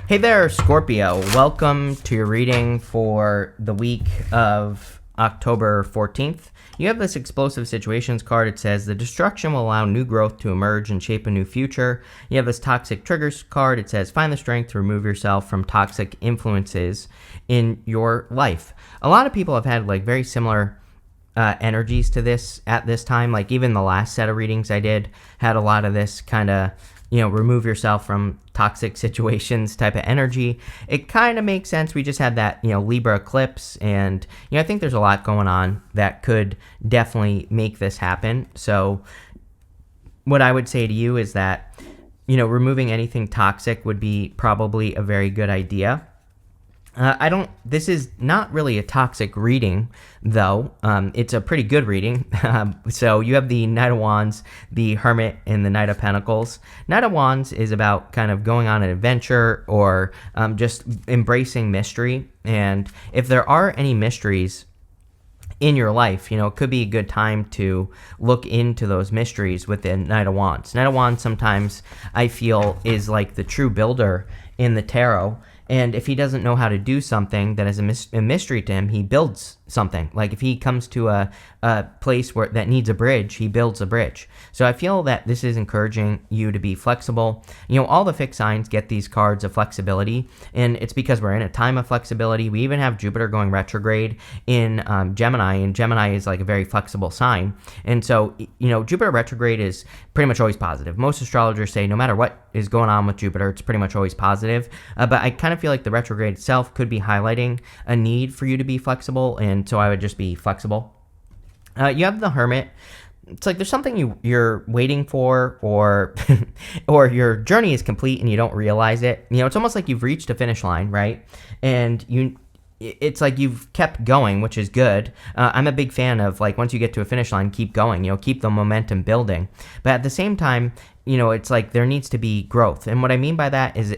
Hey there, Scorpio. Welcome to your reading for the week of October 14th. You have this explosive situations card. It says the destruction will allow new growth to emerge and shape a new future. You have this toxic triggers card. It says find the strength to remove yourself from toxic influences in your life. A lot of people have had like very similar energies to this at this time. Like even the last set of readings I did had a lot of this kind of, remove yourself from toxic situations type of energy. It kind of makes sense. We just had that, Libra eclipse, and, I think there's a lot going on that could definitely make this happen. So what I would say to you is that, removing anything toxic would be probably a very good idea. This is not really a toxic reading, though. It's a pretty good reading. So you have the Knight of Wands, the Hermit, and the Knight of Pentacles. Knight of Wands is about kind of going on an adventure or just embracing mystery. And if there are any mysteries in your life, it could be a good time to look into those mysteries with the Knight of Wands. Knight of Wands sometimes I feel is like the true builder in the tarot. And if he doesn't know how to do something that is a mystery to him, he builds something. Like if he comes to a place that needs a bridge, he builds a bridge. So I feel that this is encouraging you to be flexible. All the fixed signs get these cards of flexibility, and it's because we're in a time of flexibility. We even have Jupiter going retrograde in Gemini, and Gemini is like a very flexible sign. And so, Jupiter retrograde is pretty much always positive. Most astrologers say no matter what is going on with Jupiter, it's pretty much always positive. But I kind of feel like the retrograde itself could be highlighting a need for you to be flexible, and so I would just be flexible. You have the Hermit. It's like there's something you're waiting for, or or your journey is complete and you don't realize it. It's almost like you've reached a finish line, right? And it's like you've kept going, which is good. I'm a big fan of like once you get to a finish line, keep going, keep the momentum building. But at the same time, it's like there needs to be growth. And what I mean by that is,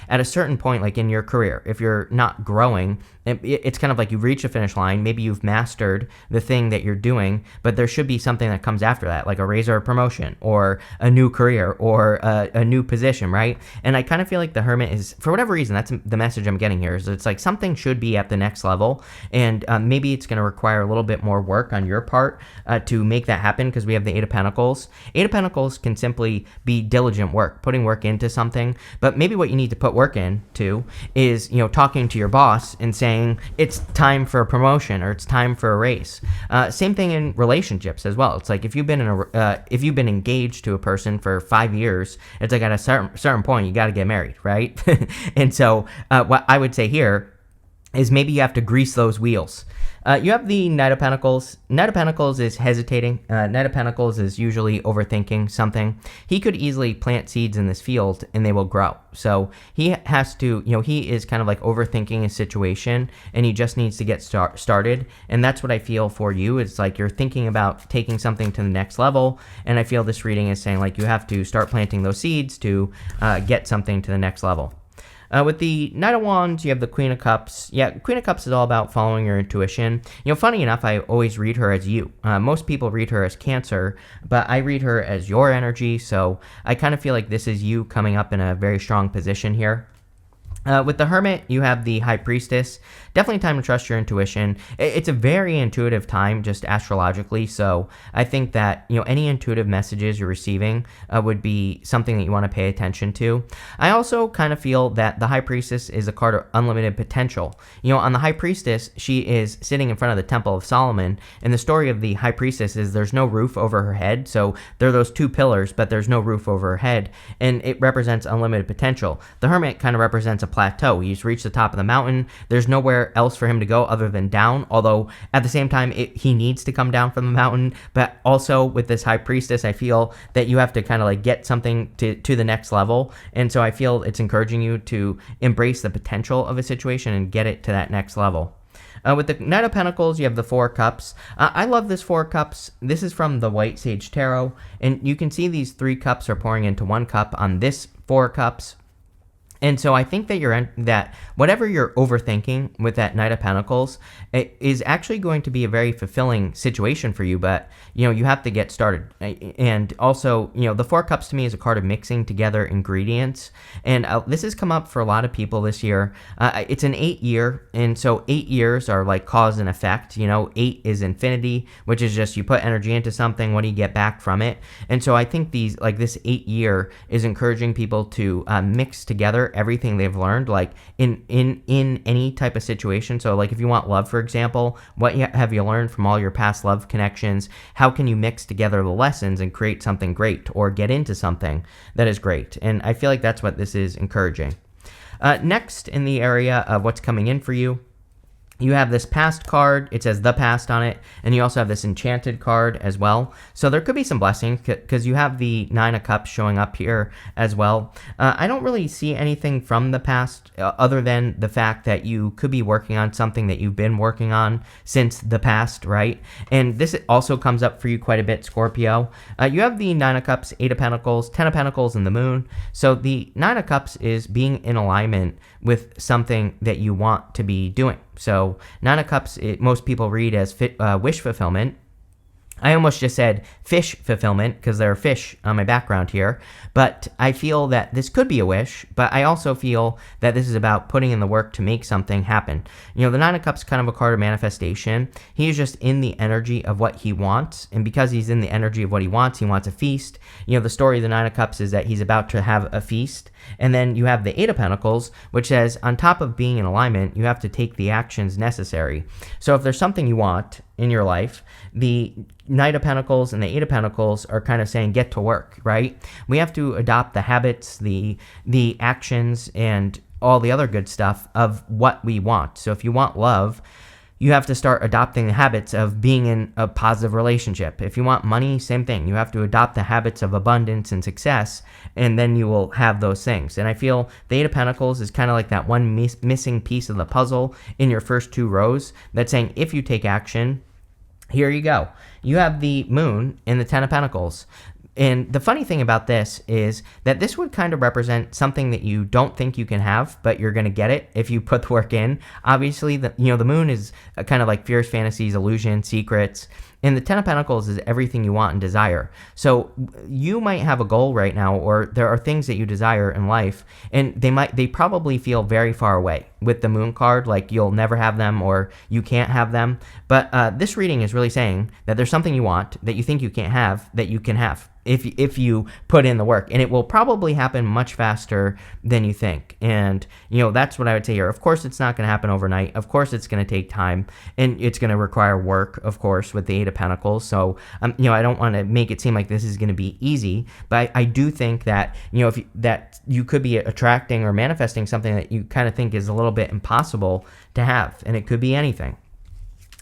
at a certain point, like in your career, if you're not growing, it's kind of like you've reached a finish line. Maybe you've mastered the thing that you're doing, but there should be something that comes after that, like a raise or a promotion or a new career or a new position, right? And I kind of feel like the Hermit is, for whatever reason, that's the message I'm getting here, is it's like something should be at the next level. And maybe it's going to require a little bit more work on your part to make that happen, because we have the Eight of Pentacles. Eight of Pentacles can simply be diligent work, putting work into something. But maybe what you need to put work into is, talking to your boss and saying it's time for a promotion or it's time for a raise. Same thing in relationships as well. It's like if you've been engaged to a person for 5 years, it's like at a certain point you got to get married, right? And so what I would say here is maybe you have to grease those wheels. You have the Knight of Pentacles. Knight of Pentacles is hesitating. Knight of Pentacles is usually overthinking something. He could easily plant seeds in this field and they will grow. So he has to, he is kind of like overthinking a situation and he just needs to get started. And that's what I feel for you. It's like you're thinking about taking something to the next level. And I feel this reading is saying like you have to start planting those seeds to get something to the next level. With the Knight of Wands, you have the Queen of Cups. Yeah, Queen of Cups is all about following your intuition. Funny enough, I always read her as you. Most people read her as Cancer, but I read her as your energy, so I kind of feel like this is you coming up in a very strong position here. With the Hermit, you have the High Priestess. Definitely time to trust your intuition. It's a very intuitive time, just astrologically. So I think that, any intuitive messages you're receiving would be something that you want to pay attention to. I also kind of feel that the High Priestess is a card of unlimited potential. On the High Priestess, she is sitting in front of the Temple of Solomon. And the story of the High Priestess is there's no roof over her head. So there are those two pillars, but there's no roof over her head. And it represents unlimited potential. The Hermit kind of represents a plateau. He's reached the top of the mountain. There's nowhere else for him to go other than down, although at the same time he needs to come down from the mountain. But also with this High Priestess, I feel that you have to kind of like get something to the next level. And so I feel it's encouraging you to embrace the potential of a situation and get it to that next level. With the Knight of Pentacles, you have the Four Cups. I love this Four Cups. This is from the White Sage Tarot, and you can see these 3 cups are pouring into 1 cup on this 4 cups. And so I think that that whatever you're overthinking with that Knight of Pentacles, it is actually going to be a very fulfilling situation for you. But you have to get started. And also, the Four Cups to me is a card of mixing together ingredients, and this has come up for a lot of people this year. It's an 8-year, and so 8 years are like cause and effect. 8 is infinity, which is just you put energy into something. What do you get back from it? And so I think this 8-year is encouraging people to mix together everything they've learned, like in any type of situation. So like if you want love, for example, what have you learned from all your past love connections? How can you mix together the lessons and create something great, or get into something that is great? And I feel like that's what this is encouraging. Next, in the area of what's coming in for you, you have this past card. It says the past on it. And you also have this enchanted card as well. So there could be some blessings because you have the 9 of Cups showing up here as well. I don't really see anything from the past other than the fact that you could be working on something that you've been working on since the past, right? And this also comes up for you quite a bit, Scorpio. You have the 9 of Cups, 8 of Pentacles, 10 of Pentacles, and the Moon. So the 9 of Cups is being in alignment with something that you want to be doing. So 9 of Cups, most people read as wish fulfillment. I almost just said fish fulfillment because there are fish on my background here, but I feel that this could be a wish, but I also feel that this is about putting in the work to make something happen. The 9 of Cups is kind of a card of manifestation. He's just in the energy of what he wants, and because he's in the energy of what he wants a feast. The story of the 9 of Cups is that he's about to have a feast, and then you have the 8 of Pentacles, which says on top of being in alignment, you have to take the actions necessary. So if there's something you want in your life, the Knight of Pentacles and the 8 of Pentacles are kind of saying get to work, right? We have to adopt the habits, the actions, and all the other good stuff of what we want. So if you want love, you have to start adopting the habits of being in a positive relationship. If you want money, same thing. You have to adopt the habits of abundance and success, and then you will have those things. And I feel the 8 of Pentacles is kind of like that one missing piece of the puzzle in your first 2 rows that's saying if you take action, here you go. You have the Moon and the 10 of Pentacles. And the funny thing about this is that this would kind of represent something that you don't think you can have, but you're going to get it if you put the work in. Obviously, the Moon is kind of like fierce fantasies, illusion, secrets. And the 10 of Pentacles is everything you want and desire. So you might have a goal right now, or there are things that you desire in life, and they probably feel very far away with the Moon card, like you'll never have them or you can't have them. But this reading is really saying that there's something you want that you think you can't have that you can have if you put in the work, and it will probably happen much faster than you think. And that's what I would say here. Of course, it's not going to happen overnight. Of course, it's going to take time, and it's going to require work, of course, with the 8 of Pentacles. So I don't want to make it seem like this is going to be easy, but I do think that that you could be attracting or manifesting something that you kind of think is a little bit impossible to have, and it could be anything.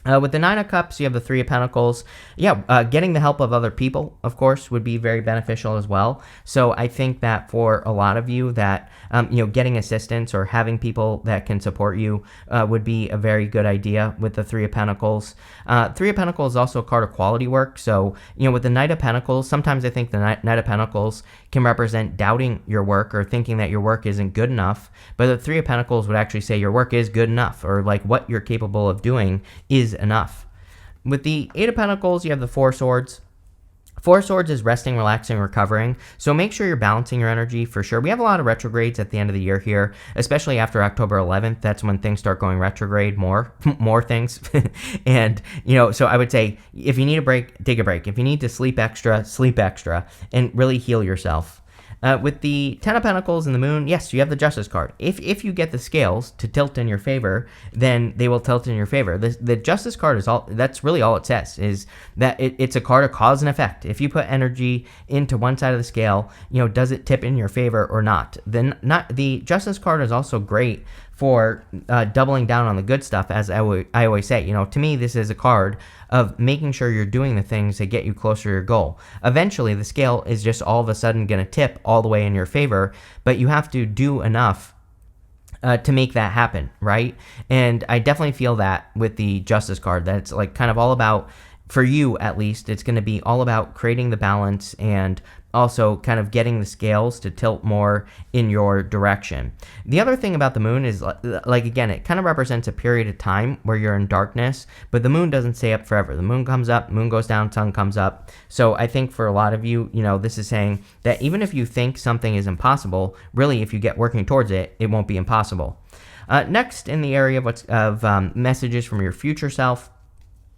With the 9 of Cups, you have the 3 of Pentacles. Getting the help of other people, of course, would be very beneficial as well. So I think that for a lot of you that, getting assistance or having people that can support you would be a very good idea with the 3 of Pentacles. 3 of Pentacles is also a card of quality work. So, with the Knight of Pentacles, sometimes I think the Knight of Pentacles can represent doubting your work or thinking that your work isn't good enough. But the 3 of Pentacles would actually say your work is good enough, or like what you're capable of doing is enough. With the 8 of Pentacles, you have the 4 Swords. 4 Swords is resting, relaxing, recovering. So make sure you're balancing your energy for sure. We have a lot of retrogrades at the end of the year here, especially after October 11th. That's when things start going retrograde, more things. And, so I would say if you need a break, take a break. If you need to sleep extra, and really heal yourself. With the 10 of Pentacles and the Moon, yes, you have the Justice card. If you get the scales to tilt in your favor, then they will tilt in your favor. The Justice card that's really all it says, is that it's a card of cause and effect. If you put energy into one side of the scale, does it tip in your favor or not? Then the Justice card is also great for doubling down on the good stuff, as I always say. To me, this is a card of making sure you're doing the things that get you closer to your goal. Eventually, the scale is just all of a sudden going to tip all the way in your favor, but you have to do enough to make that happen, right? And I definitely feel that with the Justice card, that it's like kind of all about for you at least, it's going to be all about creating the balance and also kind of getting the scales to tilt more in your direction. The other thing about the moon is, like again, it kind of represents a period of time where you're in darkness, but the moon doesn't stay up forever. The moon comes up, moon goes down, sun comes up. So I think for a lot of you, this is saying that even if you think something is impossible, really, if you get working towards it, it won't be impossible. Next, in the area of messages from your future self,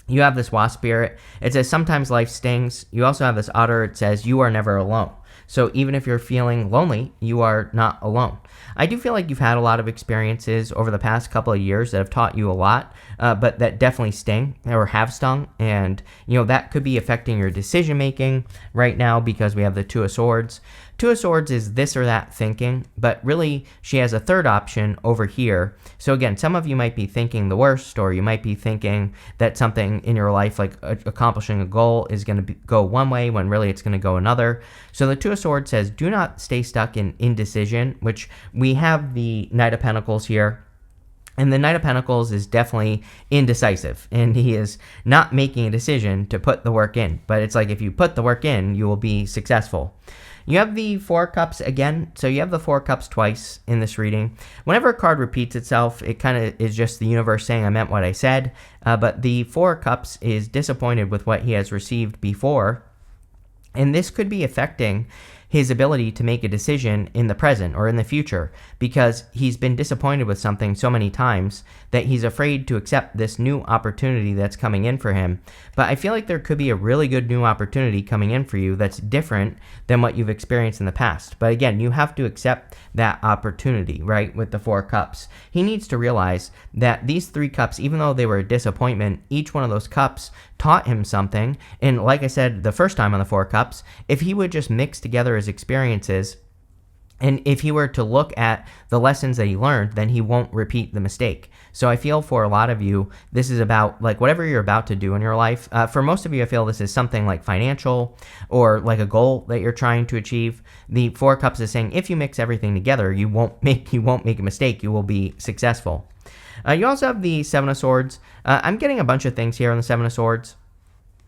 you have this wasp spirit. It says, sometimes life stings. You also have this otter. It says, you are never alone. So even if you're feeling lonely, you are not alone. I do feel like you've had a lot of experiences over the past couple of years that have taught you a lot, but that definitely sting or have stung. And, that could be affecting your decision making right now because we have the Two of Swords. Two of Swords is this or that thinking, but really she has a third option over here. So again, some of you might be thinking the worst, or you might be thinking that something in your life, like accomplishing a goal, is going to go one way when really it's going to go another. So the Two of Swords says, do not stay stuck in indecision, which we have the Knight of Pentacles here. And the Knight of Pentacles is definitely indecisive, and he is not making a decision to put the work in. But it's like, if you put the work in, you will be successful. You have the Four of Cups again. So you have the Four of Cups twice in this reading. Whenever a card repeats itself, it kind of is just the universe saying I meant what I said. But the Four of Cups is disappointed with what he has received before. And this could be affecting his ability to make a decision in the present or in the future, because he's been disappointed with something so many times that he's afraid to accept this new opportunity that's coming in for him. But I feel like there could be a really good new opportunity coming in for you that's different than what you've experienced in the past. But again, you have to accept that opportunity, right? With the Four Cups, he needs to realize that these three cups, even though they were a disappointment, each one of those cups taught him something. And like I said the first time on the Four Cups, if he would just mix together his experiences, and if he were to look at the lessons that he learned, then he won't repeat the mistake. So I feel for a lot of you, this is about like whatever you're about to do in your life. For most of you, I feel this is something like financial or like a goal that you're trying to achieve. The Four Cups is saying if you mix everything together, you won't make a mistake. You will be successful. You also have the Seven of Swords. I'm getting a bunch of things here on the Seven of Swords.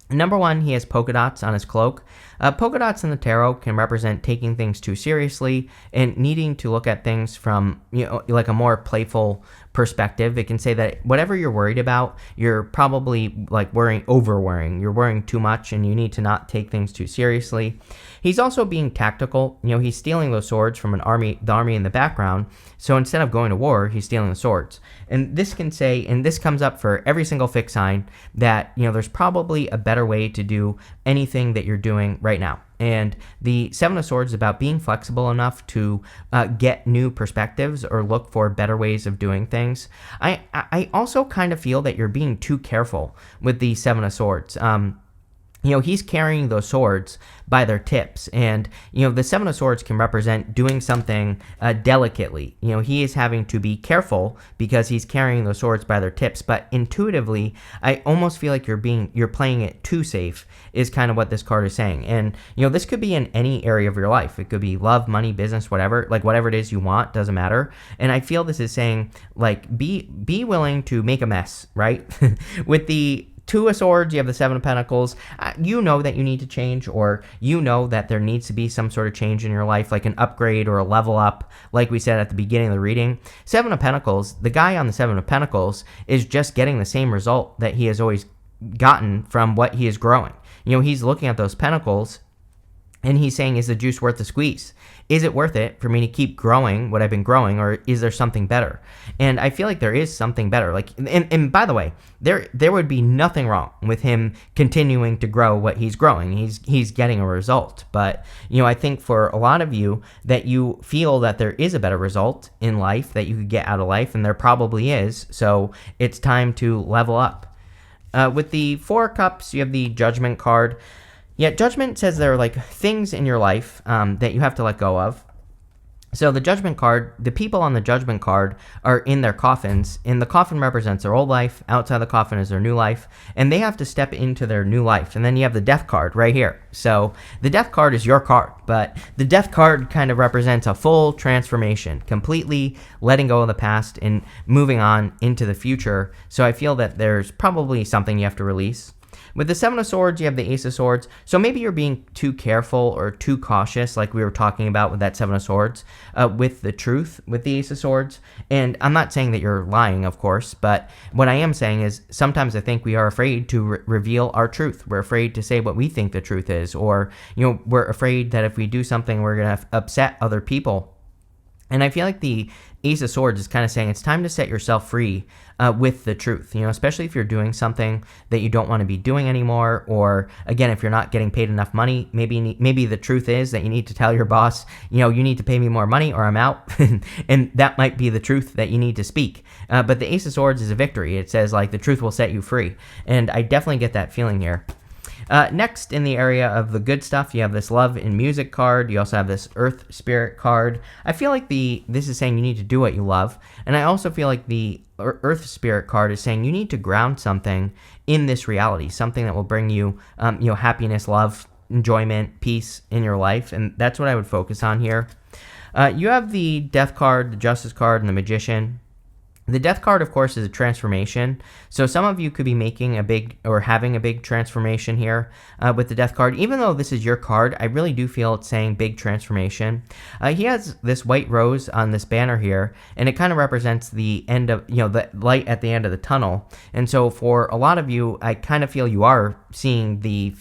Number one, he has polka dots on his cloak. Polka dots in the tarot can represent taking things too seriously and needing to look at things from, like a more playful perspective. It can say that whatever you're worried about, you're probably like over worrying. You're worrying too much, and you need to not take things too seriously. He's also being tactical. He's stealing those swords from the army in the background. So instead of going to war, he's stealing the swords. And this can say, and this comes up for every single fixed sign, that, there's probably a better way to do anything that you're doing right now. And the Seven of Swords is about being flexible enough to get new perspectives or look for better ways of doing things. I also kind of feel that you're being too careful with the Seven of Swords. He's carrying those swords by their tips. And, the Seven of Swords can represent doing something delicately. He is having to be careful because he's carrying those swords by their tips. But intuitively, I almost feel like you're playing it too safe is kind of what this card is saying. And, this could be in any area of your life. It could be love, money, business, whatever. Like whatever it is you want, doesn't matter. And I feel this is saying, like, be willing to make a mess, right? With the Two of Swords, you have the Seven of Pentacles. You know that you need to change, or that there needs to be some sort of change in your life, like an upgrade or a level up, like we said at the beginning of the reading. Seven of Pentacles, the guy on the Seven of Pentacles is just getting the same result that he has always gotten from what he is growing. He's looking at those pentacles, and he's saying, is the juice worth the squeeze? Is it worth it for me to keep growing what I've been growing, or is there something better? And I feel like there is something better. Like, and by the way, there would be nothing wrong with him continuing to grow what he's growing. He's getting a result. But, I think for a lot of you that you feel that there is a better result in life that you could get out of life, and there probably is. So it's time to level up. With the Four of Cups, you have the Judgment card. Yeah, Judgment says there are like things in your life that you have to let go of. So the Judgment card, the people on the Judgment card are in their coffins, and the coffin represents their old life. Outside the coffin is their new life, and they have to step into their new life. And then you have the Death card right here. So the Death card is your card, but the Death card kind of represents a full transformation, completely letting go of the past and moving on into the future. So I feel that there's probably something you have to release. With the Seven of Swords, you have the Ace of Swords. So maybe you're being too careful or too cautious, like we were talking about with that Seven of Swords, with the truth, with the Ace of Swords. And I'm not saying that you're lying, of course, but what I am saying is sometimes I think we are afraid to reveal our truth. We're afraid to say what we think the truth is, or, we're afraid that if we do something, we're going to upset other people. And I feel like the Ace of Swords is kind of saying it's time to set yourself free with the truth, especially if you're doing something that you don't want to be doing anymore, or again, if you're not getting paid enough money, maybe the truth is that you need to tell your boss, you need to pay me more money or I'm out, and that might be the truth that you need to speak. But the Ace of Swords is a victory. It says like the truth will set you free, and I definitely get that feeling here. Next, in the area of the good stuff, you have this Love and Music card. You also have this Earth Spirit card. I feel like this is saying you need to do what you love. And I also feel like the Earth Spirit card is saying you need to ground something in this reality, something that will bring you, happiness, love, enjoyment, peace in your life. And that's what I would focus on here. You have the Death card, the Justice card, and the Magician. The Death card, of course, is a transformation. So some of you could be making having a big transformation here with the Death card. Even though this is your card, I really do feel it's saying big transformation. He has this white rose on this banner here, and it kind of represents the end of, the light at the end of the tunnel. And so for a lot of you, I kind of feel you are seeing the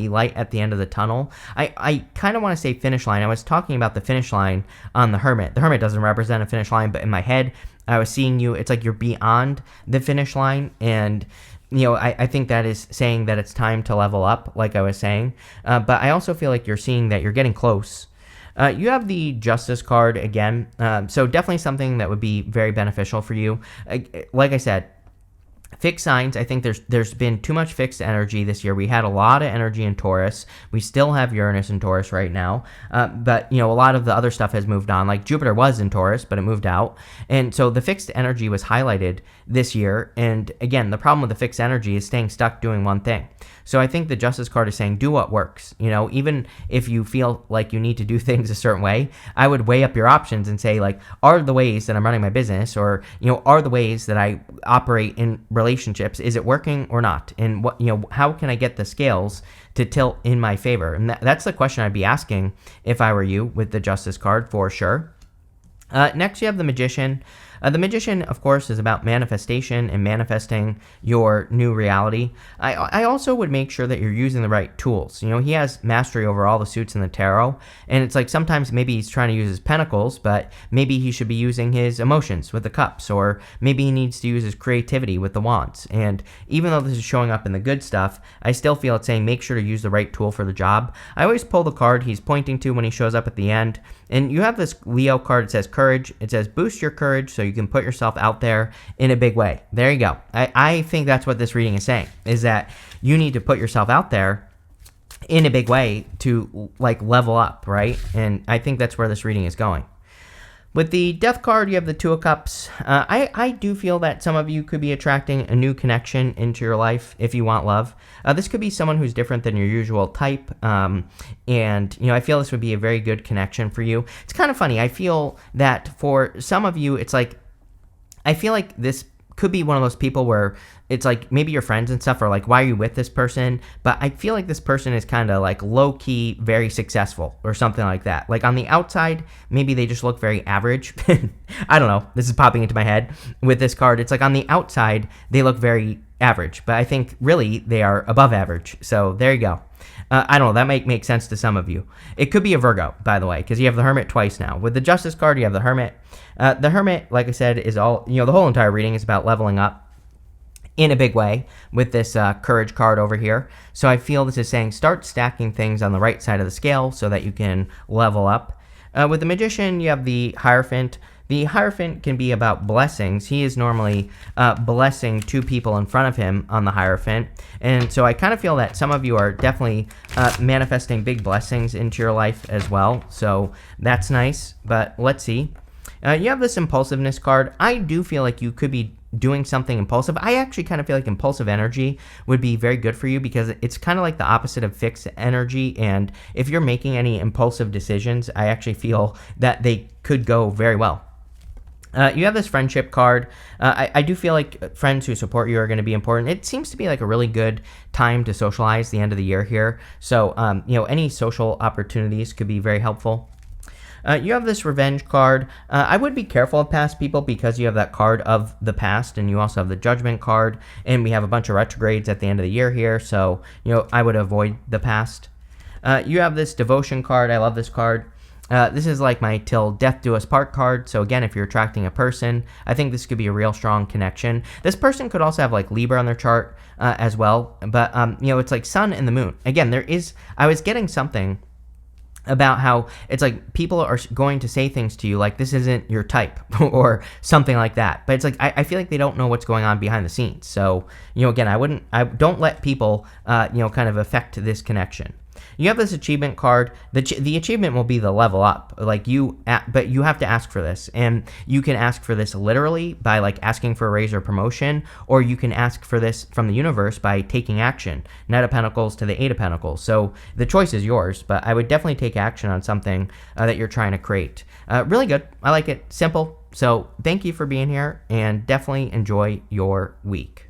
light at the end of the tunnel. I kind of want to say finish line. I was talking about the finish line on the Hermit. The Hermit doesn't represent a finish line, but in my head, I was seeing you, it's like you're beyond the finish line, and I think that is saying that it's time to level up, like I was saying, but I also feel like you're seeing that you're getting close. You have the Justice card again, so definitely something that would be very beneficial for you. Like I said, fixed signs, I think there's been too much fixed energy this year. We had a lot of energy in Taurus. We still have Uranus in Taurus right now. But, a lot of the other stuff has moved on. Like Jupiter was in Taurus, but it moved out. And so the fixed energy was highlighted this year. And again, the problem with the fixed energy is staying stuck doing one thing. So I think the Justice card is saying do what works. Even if you feel like you need to do things a certain way, I would weigh up your options and say, like, are the ways that I'm running my business, or, are the ways that I operate in relationships, is it working or not? And what, how can I get the scales to tilt in my favor? And that's the question I'd be asking if I were you with the Justice card, for sure. Next, you have the Magician. The Magician, of course, is about manifestation and manifesting your new reality. I also would make sure that you're using the right tools. He has mastery over all the suits in the tarot, and it's like sometimes maybe he's trying to use his pentacles, but maybe he should be using his emotions with the cups, or maybe he needs to use his creativity with the wands. And even though this is showing up in the good stuff, I still feel it's saying make sure to use the right tool for the job. I always pull the card he's pointing to when he shows up at the end, and you have this Leo card. It says courage. It says boost your courage so you can put yourself out there in a big way. There you go. I think that's what this reading is saying, is that you need to put yourself out there in a big way to level up, right? And I think that's where this reading is going. With the Death card, you have the Two of Cups. I do feel that some of you could be attracting a new connection into your life if you want love. This could be someone who's different than your usual type, and I feel this would be a very good connection for you. It's kind of funny. I feel that for some of you, it's like, I feel like this could be one of those people where it's like maybe your friends and stuff are like, why are you with this person? But I feel like this person is kind of like low-key very successful or something like that. Like on the outside, maybe they just look very average. I don't know. This is popping into my head with this card. It's like on the outside, they look very average, but I think really they are above average. So there you go. I don't know. That might make sense to some of you. It could be a Virgo, by the way, because you have the Hermit twice now. With the Justice card, you have the Hermit. The Hermit, like I said, is all, the whole entire reading is about leveling up in a big way with this Courage card over here. So I feel this is saying start stacking things on the right side of the scale so that you can level up. With the Magician, you have the Hierophant. The Hierophant can be about blessings. He is normally blessing two people in front of him on the Hierophant. And so I kind of feel that some of you are definitely manifesting big blessings into your life as well. So that's nice, but let's see. You have this Impulsiveness card. I do feel like you could be doing something impulsive. I actually kind of feel like impulsive energy would be very good for you because it's kind of like the opposite of fixed energy. And if you're making any impulsive decisions, I actually feel that they could go very well. You have this friendship card. I do feel like friends who support you are going to be important. It seems to be like a really good time to socialize the end of the year here. So, any social opportunities could be very helpful. You have this revenge card. I would be careful of past people because you have that card of the past, and you also have the judgment card, and we have a bunch of retrogrades at the end of the year here. So, I would avoid the past. You have this devotion card. I love this card. This is like my till death do us part card. So again, if you're attracting a person, I think this could be a real strong connection. This person could also have like Libra on their chart as well. But, it's like sun and the moon. Again, I was getting something about how it's like people are going to say things to you like this isn't your type or something like that. But it's like I feel like they don't know what's going on behind the scenes. So, again, I don't let people, kind of affect this connection. You have this achievement card. The achievement will be the level up, but you have to ask for this, and you can ask for this literally by like asking for a raise or promotion, or you can ask for this from the universe by taking action. Knight of Pentacles to the Eight of Pentacles. So the choice is yours, but I would definitely take action on something that you're trying to create. Really good. I like it. Simple. So thank you for being here, and definitely enjoy your week.